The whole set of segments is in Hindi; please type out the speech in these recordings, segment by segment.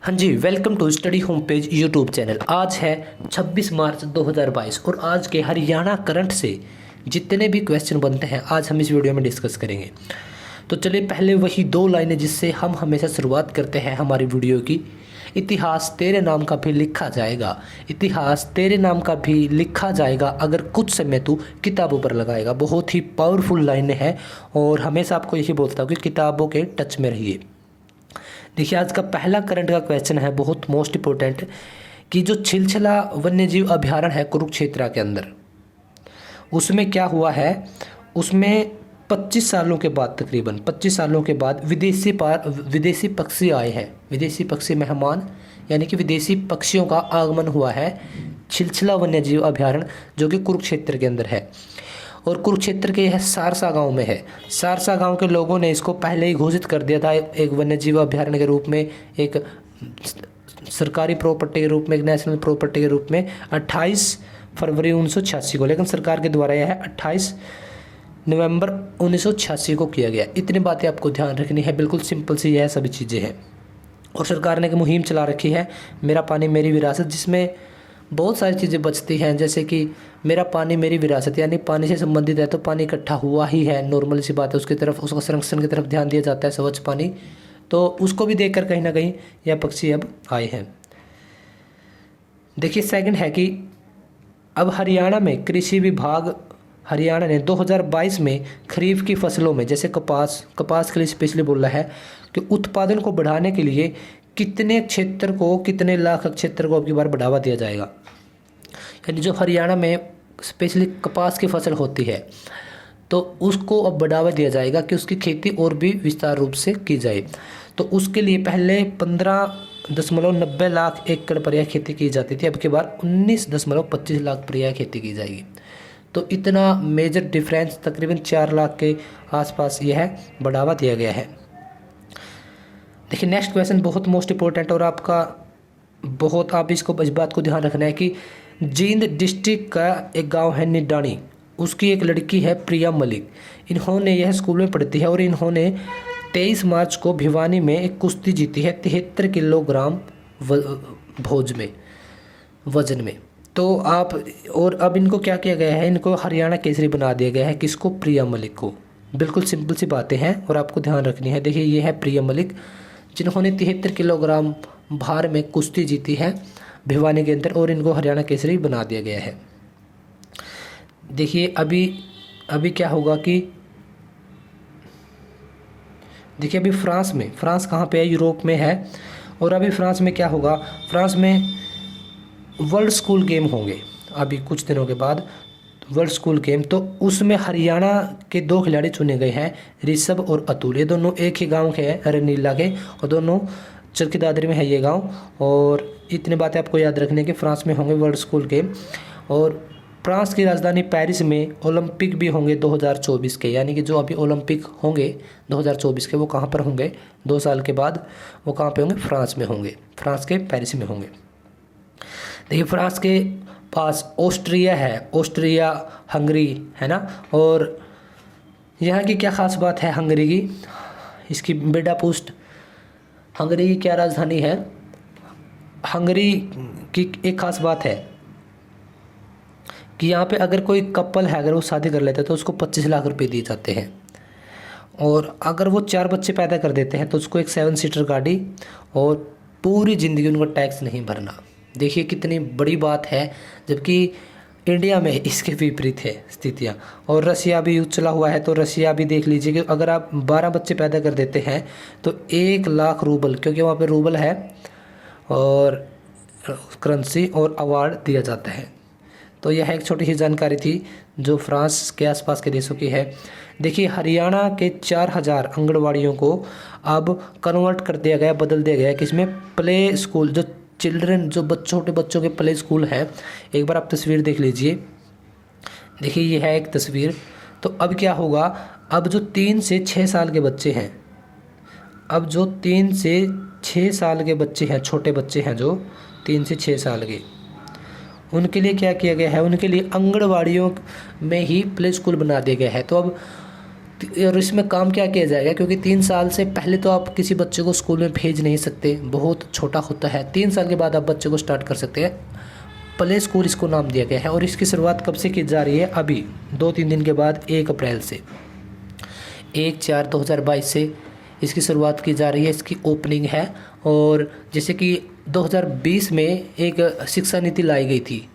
हाँ जी, welcome to study home page YouTube channel. आज है 26 मार्च 2022 और आज के हरियाणा करंट से जितने भी क्वेश्चन बनते हैं आज हम इस वीडियो में डिस्कस करेंगे। तो चलिए पहले वही दो लाइनें जिससे हम हमेशा शुरुआत करते हैं हमारी वीडियो की। इतिहास तेरे नाम का भी लिखा जाएगा, इतिहास तेरे नाम का भी लिखा जाएगा अगर कुछ समय तू किताबों पर लगाएगा। बहुत ही पावरफुल लाइनें हैं और हमेशा आपको यही बोलता हूँ कि किताबों के टच में रहिए। देखिए आज का पहला करंट का क्वेश्चन है, बहुत मोस्ट इम्पोर्टेंट, कि जो छिलछला वन्यजीव अभयारण्य है कुरुक्षेत्र के अंदर, उसमें क्या हुआ है, उसमें 25 सालों के बाद, तकरीबन 25 सालों के बाद विदेशी पक्षी आए हैं, विदेशी पक्षी मेहमान यानी कि विदेशी पक्षियों का आगमन हुआ है छिलछला वन्यजीव अभयारण्य जो कि कुरुक्षेत्र के अंदर है। और कुरुक्षेत्र के यह सारसा गांव में है। सारसा गांव के लोगों ने इसको पहले ही घोषित कर दिया था एक वन्यजीव अभयारण्य के रूप में, एक सरकारी प्रॉपर्टी के रूप में, एक नेशनल प्रॉपर्टी के रूप में 28 फरवरी 1986 को, लेकिन सरकार के द्वारा यह 28 नवंबर 1986 को किया गया। इतनी बातें आपको ध्यान रखनी है, बिल्कुल सिंपल सी यह सभी चीज़ें हैं। और सरकार ने एक मुहिम चला रखी है, मेरा पानी मेरी विरासत, जिसमें बहुत सारी चीज़ें बचती हैं, जैसे कि मेरा पानी मेरी विरासत, यानी पानी से संबंधित है तो पानी इकट्ठा हुआ ही है, नॉर्मल सी बात है, उसकी तरफ, उसका संरक्षण की तरफ ध्यान दिया जाता है, स्वच्छ पानी, तो उसको भी देखकर कहीं ना कहीं यह पक्षी अब आए हैं। देखिए सेकंड है कि अब हरियाणा में कृषि विभाग हरियाणा ने 2022 में खरीफ की फसलों में, जैसे कपास के लिए स्पेशली बोला है कि उत्पादन को बढ़ाने के लिए कितने क्षेत्र को, कितने लाख क्षेत्र को अब की बार बढ़ावा दिया जाएगा। यानी जो हरियाणा में स्पेशली कपास की फसल होती है तो उसको अब बढ़ावा दिया जाएगा कि उसकी खेती और भी विस्तार रूप से की जाए। तो उसके लिए पहले 15.90 लाख एकड़ पर यह खेती की जाती थी, अब की बार 19.25 लाख पर यह खेती की जाएगी। तो इतना मेजर डिफरेंस, तकरीबन 4 लाख के आसपास यह बढ़ावा दिया गया है। देखिए नेक्स्ट क्वेश्चन बहुत मोस्ट इंपॉर्टेंट और आप इसको इस बात को ध्यान रखना है कि जींद डिस्ट्रिक्ट का एक गांव है निडानी, उसकी एक लड़की है प्रिया मलिक। इन्होंने यह स्कूल में पढ़ती है और इन्होंने 23 मार्च को भिवानी में एक कुश्ती जीती है 73 किलोग्राम वजन में। तो और अब इनको क्या किया गया है, इनको हरियाणा केसरी बना दिया गया है। किसको? प्रिया मलिक को। बिल्कुल सिंपल सी बातें हैं और आपको ध्यान रखनी है। देखिए ये है प्रिया मलिक जिन्होंने 73 किलोग्राम भार में कुश्ती जीती है भिवानी के अंदर और इनको हरियाणा केसरी बना दिया गया है। देखिए अभी क्या होगा कि देखिए अभी फ्रांस कहाँ पे है? यूरोप में है। और अभी फ्रांस में क्या होगा, फ्रांस में वर्ल्ड स्कूल गेम होंगे अभी कुछ दिनों के बाद, वर्ल्ड स्कूल गेम। तो उसमें हरियाणा के 2 खिलाड़ी चुने गए हैं, ऋषभ और अतुल। ये दोनों एक ही गांव के हैं, रनीला के, और दोनों चरखी दादरी में है ये गांव। और इतनी बातें आपको याद रखने की, फ्रांस में होंगे वर्ल्ड स्कूल गेम। और फ्रांस की राजधानी पेरिस में ओलंपिक भी होंगे 2024 के, यानी कि जो अभी ओलंपिक होंगे 2024 के वो कहाँ पर होंगे 2 साल के बाद, वो कहाँ पे होंगे? फ्रांस में होंगे, फ्रांस के पेरिस में होंगे। देखिए फ्रांस के पास ऑस्ट्रिया है, ऑस्ट्रिया हंगरी है ना। और यहाँ की क्या ख़ास बात है हंगरी की? इसकी बुडापेस्ट हंगरी की क्या राजधानी है? हंगरी की एक ख़ास बात है कि यहाँ पे अगर कोई कपल है, अगर वो शादी कर लेते हैं तो उसको 25 लाख रुपए दिए जाते हैं। और अगर वो 4 बच्चे पैदा कर देते हैं तो उसको एक 7 सीटर गाड़ी और पूरी ज़िंदगी उनको टैक्स नहीं भरना। देखिए कितनी बड़ी बात है, जबकि इंडिया में इसके विपरीत है स्थितियाँ। और रशिया भी युद्ध चला हुआ है, तो रशिया भी देख लीजिए कि अगर आप 12 बच्चे पैदा कर देते हैं तो 1 लाख रूबल, क्योंकि वहाँ पे रूबल है, और करेंसी और अवार्ड दिया जाता है। तो यह एक छोटी सी जानकारी थी जो फ्रांस के आसपास के देशों की है। देखिए हरियाणा के 4000 आंगनवाड़ियों को अब कन्वर्ट कर दिया गया, बदल दिया गया किसमें? प्ले स्कूल, जो छोटे बच्चों के प्ले स्कूल है। एक बार आप तस्वीर देख लीजिए। देखिए ये है एक तस्वीर। तो अब क्या होगा, अब जो 3 से 6 साल के बच्चे हैं, अब जो 3 से 6 साल के बच्चे हैं, छोटे बच्चे हैं जो 3 से 6 साल के, उनके लिए क्या किया गया है? उनके लिए आंगनवाड़ियों में ही प्ले स्कूल बना दिया गया है। तो अब और इसमें काम क्या किया जाएगा, क्योंकि 3 साल से पहले तो आप किसी बच्चे को स्कूल में भेज नहीं सकते, बहुत छोटा होता है। 3 साल के बाद आप बच्चे को स्टार्ट कर सकते हैं। प्ले स्कूल इसको नाम दिया गया है और इसकी शुरुआत कब से की जा रही है, अभी 2-3 दिन के बाद 1 अप्रैल से, 1/4/2022 से इसकी शुरुआत की जा रही है, इसकी ओपनिंग है। और जैसे कि 2020 में एक शिक्षा नीति लाई गई थी,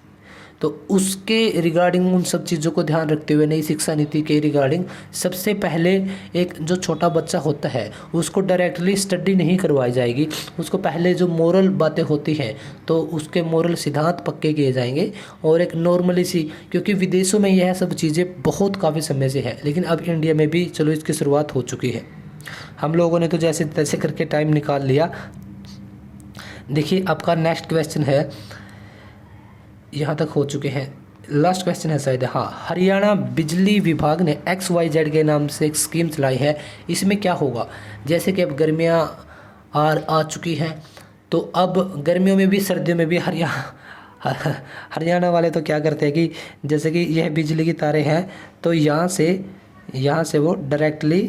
तो उसके रिगार्डिंग उन सब चीज़ों को ध्यान रखते हुए नई शिक्षा नीति के रिगार्डिंग सबसे पहले एक जो छोटा बच्चा होता है उसको डायरेक्टली स्टडी नहीं करवाई जाएगी, उसको पहले जो मोरल बातें होती हैं तो उसके मोरल सिद्धांत पक्के किए जाएंगे। और एक नॉर्मली सी, क्योंकि विदेशों में यह सब चीज़ें बहुत काफ़ी समय से है, लेकिन अब इंडिया में भी चलो इसकी शुरुआत हो चुकी है। हम लोगों ने तो जैसे तैसे करके टाइम निकाल लिया। देखिए आपका नेक्स्ट क्वेश्चन है, यहाँ तक हो चुके हैं, लास्ट क्वेश्चन है शायद। हाँ, हरियाणा बिजली विभाग ने XYZ के नाम से एक स्कीम चलाई है, इसमें क्या होगा। जैसे कि अब गर्मियाँ आ चुकी हैं, तो अब गर्मियों में भी सर्दियों में भी हरियाणा वाले तो क्या करते हैं कि जैसे कि यह बिजली की तारें हैं, तो यहाँ से वो डायरेक्टली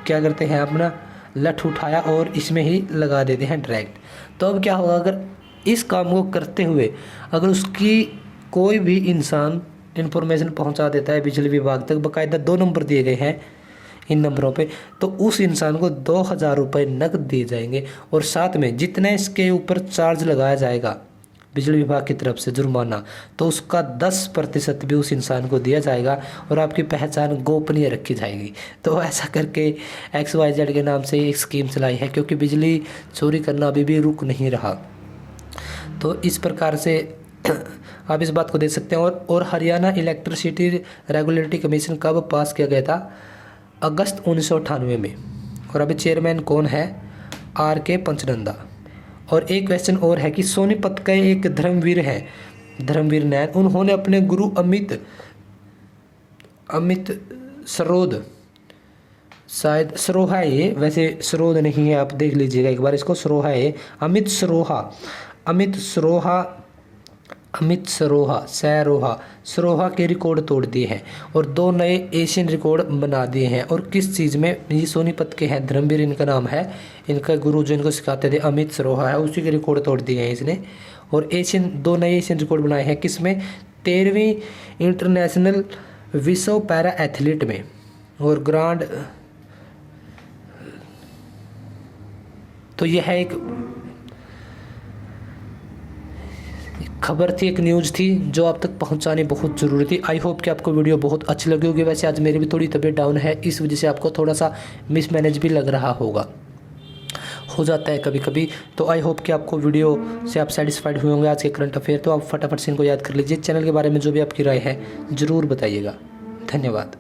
क्या करते हैं, अपना लठ उठाया और इसमें ही लगा देते हैं डायरेक्ट। तो अब क्या होगा, अगर इस काम को करते हुए अगर उसकी कोई भी इंसान इन्फॉर्मेशन पहुंचा देता है बिजली विभाग तक, बाकायदा 2 नंबर दिए गए हैं इन नंबरों पे, तो उस इंसान को 2000 रुपये नकद दिए जाएंगे। और साथ में जितना इसके ऊपर चार्ज लगाया जाएगा बिजली विभाग की तरफ से जुर्माना, तो उसका 10% भी उस इंसान को दिया जाएगा और आपकी पहचान गोपनीय रखी जाएगी। तो ऐसा करके XYZ के नाम से एक स्कीम चलाई है, क्योंकि बिजली चोरी करना अभी भी रुक नहीं रहा। तो इस प्रकार से आप इस बात को देख सकते हैं। और हरियाणा इलेक्ट्रिसिटी रेगुलेटरी कमीशन कब पास किया गया था, अगस्त 1998 में। और अभी चेयरमैन कौन है, RK पंचनंदा। और एक क्वेश्चन और है कि सोनीपत के एक धर्मवीर हैं, धर्मवीर नैन, उन्होंने अपने गुरु अमित सरोद, शायद सरोहा है ये, वैसे सरोद नहीं है, आप देख लीजिएगा एक बार इसको, सरोहा है, अमित सरोहा के रिकॉर्ड तोड़ दिए हैं और 2 नए एशियन रिकॉर्ड बना दिए हैं। और किस चीज़ में, ये सोनीपत के हैं, धर्मवीर इनका नाम है, इनका गुरु जो इनको सिखाते थे अमित सरोहा है, उसी के रिकॉर्ड तोड़ दिए हैं इसने। और 2 नए एशियन रिकॉर्ड बनाए हैं, किसमें, 13वीं इंटरनेशनल विश्व पैरा एथलीट में। और ग्रांड, तो यह है एक खबर थी, एक न्यूज़ थी जो आप तक पहुंचानी बहुत ज़रूरी थी। आई होप कि आपको वीडियो बहुत अच्छी लगी होगी। वैसे आज मेरी भी थोड़ी तबीयत डाउन है, इस वजह से आपको थोड़ा सा मिसमैनेज भी लग रहा होगा, हो जाता है कभी कभी। तो आई होप कि आपको वीडियो से आप सेटिस्फाइड हुए होंगे आज के करंट अफेयर। तो आप फटाफट से इनको याद कर लीजिए। चैनल के बारे में जो भी आपकी राय है ज़रूर बताइएगा। धन्यवाद।